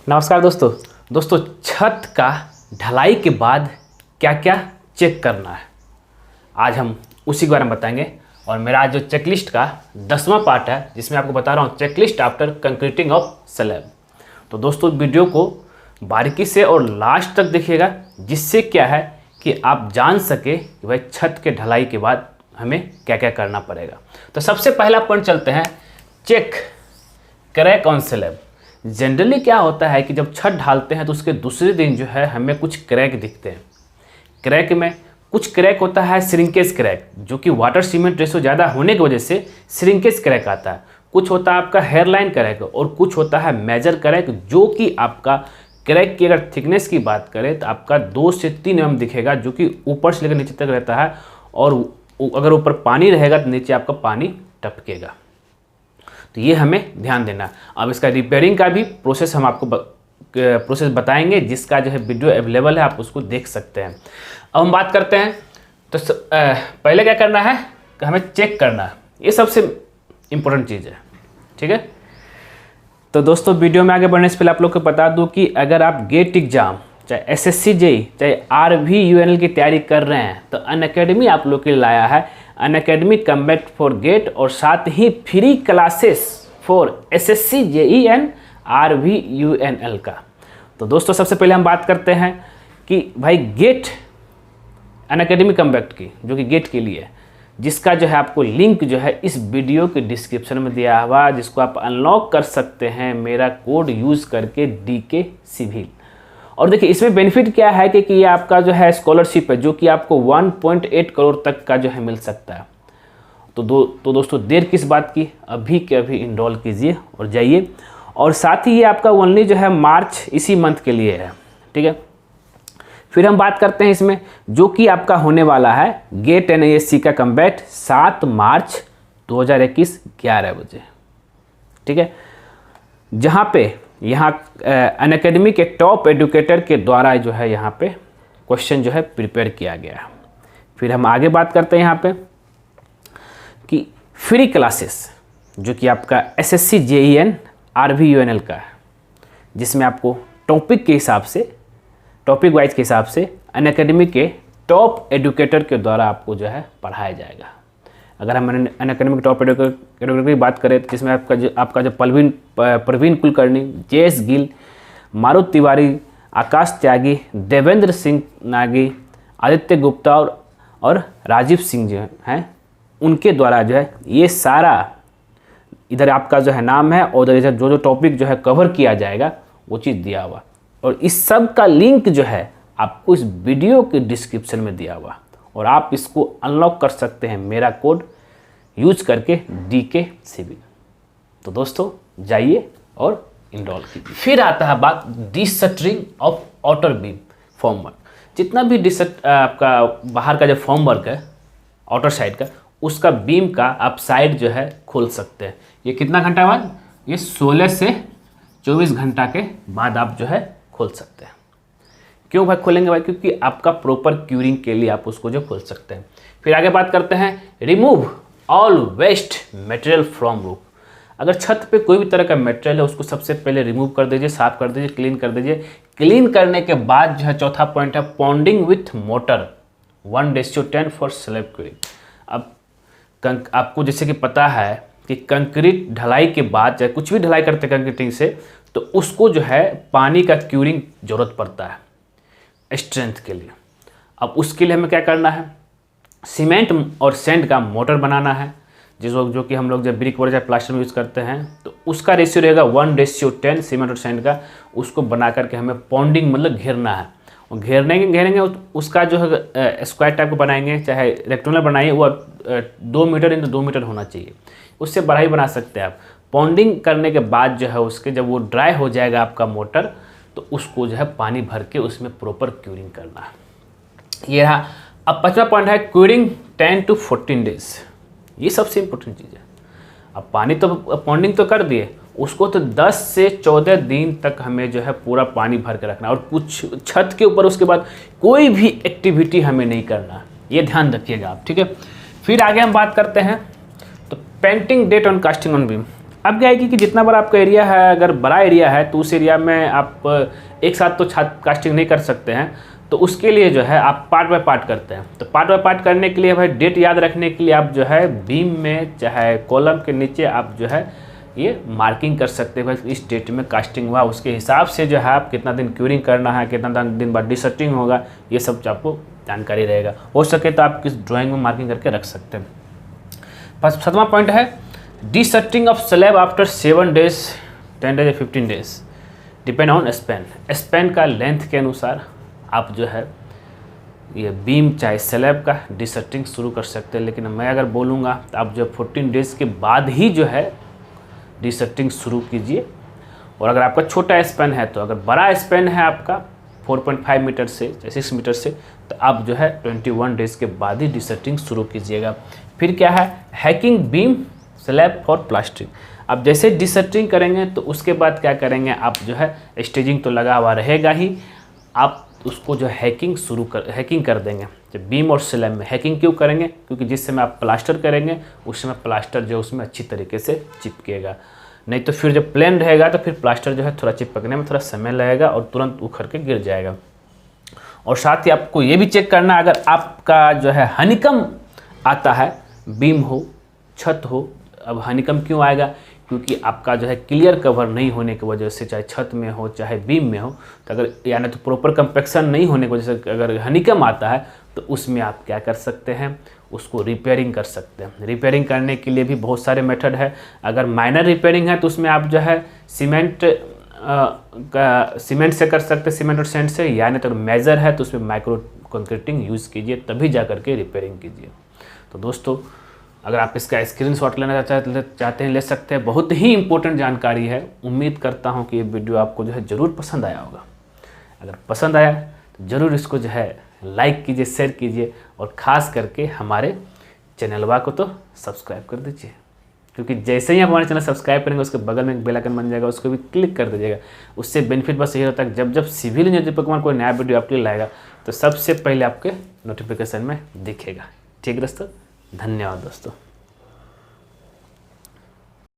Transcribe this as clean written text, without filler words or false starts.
नमस्कार दोस्तों छत का ढलाई के बाद क्या क्या चेक करना है, आज हम उसी के बारे में बताएंगे। और मेरा आज जो चेकलिस्ट का 10वां पार्ट है, जिसमें आपको बता रहा हूँ checklist after concreting of slab. तो दोस्तों वीडियो को बारीकी से और लास्ट तक देखिएगा, जिससे क्या है कि आप जान सके कि भाई छत के ढलाई के बाद हमें क्या क्या करना पड़ेगा। तो सबसे पहला पॉइंट चलते हैं, check crack on slab. Generally क्या होता है कि जब छत ढालते हैं तो उसके दूसरे दिन जो है हमें कुछ क्रैक दिखते हैं। क्रैक में कुछ क्रैक होता है श्रिंकेज क्रैक, जो कि वाटर सीमेंट रेशो ज़्यादा होने की वजह से श्रिंकेज क्रैक आता है। कुछ होता है आपका हेयरलाइन क्रैक और कुछ होता है मेजर क्रैक, जो कि आपका क्रैक की अगर थिकनेस की बात करें तो आपका 2 से 3 mm दिखेगा, जो कि ऊपर से लेकर नीचे तक रहता है। और अगर ऊपर पानी रहेगा तो नीचे आपका पानी टपकेगा। तो ये हमें ध्यान देना। अब इसका रिपेयरिंग का भी प्रोसेस हम आपको प्रोसेस बताएंगे, जिसका जो है वीडियो अवेलेबल है, आप उसको देख सकते हैं। अब हम बात करते हैं तो पहले क्या करना है कि हमें चेक करना है, ये सबसे इम्पोर्टेंट चीज़ है। ठीक है, तो दोस्तों वीडियो में आगे बढ़ने से पहले आप लोग को बता दूं कि अगर आप गेट एग्जाम चाहे एसएससी जेईई चाहे आरवी-यूएनएल की तैयारी कर रहे हैं तो अनअकैडमी आप लोग के लिए लाया है अनअकैडमी कम्बैट फॉर गेट, और साथ ही free classes for SSC JEE and RVUNL का। तो दोस्तों सबसे पहले हम बात करते हैं कि भाई गेट अनअकैडमी कम्बैट की, जो कि गेट के लिए है, जिसका जो है आपको लिंक जो है इस वीडियो के डिस्क्रिप्शन में दिया हुआ, जिसको आप अनलॉक कर सकते हैं मेरा कोड यूज़ करके DK सिविल। और देखिए इसमें बेनिफिट क्या है कि ये आपका जो है स्कॉलरशिप है, जो कि आपको 1.8 करोड़ तक का जो है मिल सकता है। तो दोस्तों देर किस बात की, अभी के अभी इनरोल कीजिए और जाइए। और साथ ही ये आपका ओनली जो है मार्च इसी मंथ के लिए है। ठीक है, फिर हम बात करते हैं इसमें जो कि आपका होने वाला है गेट NISC का कम्बैट 7 मार्च 2021 11 बजे। ठीक है, जहाँ पे यहाँ अनअकैडमी के टॉप एडुकेटर के द्वारा जो है यहाँ पे क्वेश्चन जो है प्रिपेयर किया गया है। फिर हम आगे बात करते हैं यहाँ पे कि फ्री क्लासेस, जो कि आपका SSC JEN RV-UNL का है, जिसमें आपको टॉपिक के हिसाब से, टॉपिक वाइज के हिसाब से अनअकैडमी के टॉप एडुकेटर के द्वारा आपको जो है पढ़ाया जाएगा। अगर हम अनअकैडमी के टॉप एडुकेटर की बात करें तो जिसमें आपका जो प्रवीण कुलकर्णी, JS गिल, मारुति तिवारी, आकाश त्यागी, देवेंद्र सिंह नागी, आदित्य गुप्ता और राजीव सिंह जो हैं, उनके द्वारा जो है ये सारा इधर आपका जो है नाम है और इधर जो टॉपिक जो है कवर किया जाएगा वो चीज़ दिया हुआ। और इस सब का लिंक जो है आपको इस वीडियो के डिस्क्रिप्शन में दिया हुआ, और आप इसको अनलॉक कर सकते हैं मेरा कोड यूज करके DK सिविल। तो दोस्तों जाइए और इनरोल कीजिए। फिर आता है बात डिशटरिंग ऑफ आउटर बीम फॉर्मवर्क। जितना भी आपका बाहर का जो फॉर्मवर्क है आउटर साइड का, उसका बीम का आप साइड जो है खोल सकते हैं। ये कितना घंटा बाद, ये 16 से 24 घंटा के बाद आप जो है खोल सकते हैं। क्यों भाई खोलेंगे भाई, क्योंकि आपका प्रॉपर क्यूरिंग के लिए आप उसको जो खोल सकते हैं। फिर आगे बात करते हैं remove all waste material from roof. अगर छत पे कोई भी तरह का मटेरियल है उसको सबसे पहले रिमूव कर दीजिए, साफ कर दीजिए, क्लीन कर दीजिए। क्लीन करने के बाद जो है चौथा पॉइंट है पॉन्डिंग with motor 1:10 for slab curing. अब आपको जैसे कि पता है कि कंक्रीट ढलाई के बाद चाहे कुछ भी ढलाई करते हैं कंक्रीटिंग से, तो उसको जो है पानी का क्यूरिंग जरूरत पड़ता है स्ट्रेंथ के लिए। अब उसके लिए हमें क्या करना है, सीमेंट और सैंड का मोटर बनाना है, जो कि हम लोग जब ब्रिक वर्क या प्लास्टर में यूज़ करते हैं तो उसका रेशियो रहेगा 1:10 सीमेंट और सैंड का। उसको बना करके हमें पॉन्डिंग मतलब घेरना है, और घेरेंगे उसका जो है स्क्वायर टाइप को बनाएंगे, चाहे रेक्टेंगुलर बनाइए, वो 2 मीटर × 2 मीटर होना चाहिए। उससे बड़ा ही बना सकते हैं आप। पॉन्डिंग करने के बाद जो है उसके जब वो ड्राई हो जाएगा आपका मोटर, तो उसको जो है पानी भर के उसमें प्रॉपर क्यूरिंग करना है। ये रहा। अब 5वां पॉइंट है क्यूरिंग 10 to 14 डेज। ये सबसे इम्पोर्टेंट चीज़ है। अब पानी तो पॉन्डिंग तो कर दिए, उसको तो 10 से 14 दिन तक हमें जो है पूरा पानी भर के रखना, और कुछ छत के ऊपर उसके बाद कोई भी एक्टिविटी हमें नहीं करना। ये ध्यान रखिएगा आप। ठीक है, फिर आगे हम बात करते हैं तो painting date on casting on beam. अब क्या है कि जितना बड़ा आपका एरिया है, अगर बड़ा एरिया है तो उस एरिया में आप एक साथ तो छत कास्टिंग नहीं कर सकते हैं, तो उसके लिए जो है आप पार्ट बाय पार्ट करते हैं। तो पार्ट बाय पार्ट करने के लिए भाई डेट याद रखने के लिए आप जो है बीम में चाहे कॉलम के नीचे आप जो है ये मार्किंग कर सकते हैं भाई इस डेट में कास्टिंग हुआ, उसके हिसाब से जो है आप कितना दिन क्यूरिंग करना है, कितना दिन बाद डिसर्टिंग होगा, ये सब आपको जानकारी रहेगा। हो सके तो आप किस ड्राइंग में मार्किंग करके रख सकते हैं। बस 7वां पॉइंट है deshuttering of slab after 7 days, 10 days या 15 days depend on span. Span का लेंथ के अनुसार आप जो है ये बीम चाहे स्लैब का डिसर्टिंग शुरू कर सकते हैं। लेकिन मैं अगर बोलूँगा तो आप जो 14 days के बाद ही जो है डिसर्टिंग शुरू कीजिए। और अगर आपका छोटा स्पैन है, तो अगर बड़ा स्पैन है आपका 4.5 मीटर से 6 मीटर से, तो आप जो है 21 days के बाद ही डिसर्टिंग शुरू कीजिएगा। फिर क्या है hacking beam slab for plastering. अब जैसे डिसर्टिंग करेंगे तो उसके बाद क्या करेंगे, आप जो है स्टेजिंग तो लगा हुआ रहेगा ही, आप उसको जो हैकिंग कर देंगे। जब बीम और स्लैब में हैकिंग क्यों करेंगे, क्योंकि जिस समय आप प्लास्टर करेंगे उस समय प्लास्टर जो उसमें अच्छी तरीके से चिपकेगा। नहीं तो फिर जब प्लेन रहेगा तो फिर प्लास्टर जो है थोड़ा चिपकने में थोड़ा समय लगेगा और तुरंत उखड़ के गिर जाएगा। और साथ ही आपको ये भी चेक करना, अगर आपका जो है हनीकम आता है, बीम हो छत हो। अब हनीकम क्यों आएगा, क्योंकि आपका जो है क्लियर कवर नहीं होने की वजह से, चाहे छत में हो चाहे बीम में हो, तो अगर यानी तो प्रॉपर कंपेक्शन नहीं होने की वजह से अगर हनीकम आता है तो उसमें आप क्या कर सकते हैं, उसको रिपेयरिंग कर सकते हैं। रिपेयरिंग करने के लिए भी बहुत सारे मेथड है। अगर माइनर रिपेयरिंग है तो उसमें आप जो है सीमेंट से कर सकते हैं, सीमेंट और सेंट से, यानी तो मेजर है तो उसमें माइक्रो कंक्रीटिंग यूज़ कीजिए, तभी जा करके रिपेयरिंग कीजिए। तो दोस्तों अगर आप इसका स्क्रीनशॉट लेना चाहते हैं ले सकते हैं। बहुत ही इंपॉर्टेंट जानकारी है। उम्मीद करता हूं कि ये वीडियो आपको जो है ज़रूर पसंद आया होगा। अगर पसंद आया तो ज़रूर इसको जो है लाइक कीजिए, शेयर कीजिए और ख़ास करके हमारे चैनलवा को तो सब्सक्राइब कर दीजिए, क्योंकि जैसे ही आप हमारे चैनल सब्सक्राइब करेंगे उसके बगल में एक बेल आइकन बन जाएगा, उसको भी क्लिक कर दीजिएगा। उससे बेनिफिट बस यही होता है जब जब सिविल इंजीनियरिंग पर कोई नया वीडियो आपके लिए लाएगा तो सबसे पहले आपके नोटिफिकेशन में दिखेगा। ठीक दोस्तों, धन्यवाद दोस्तों।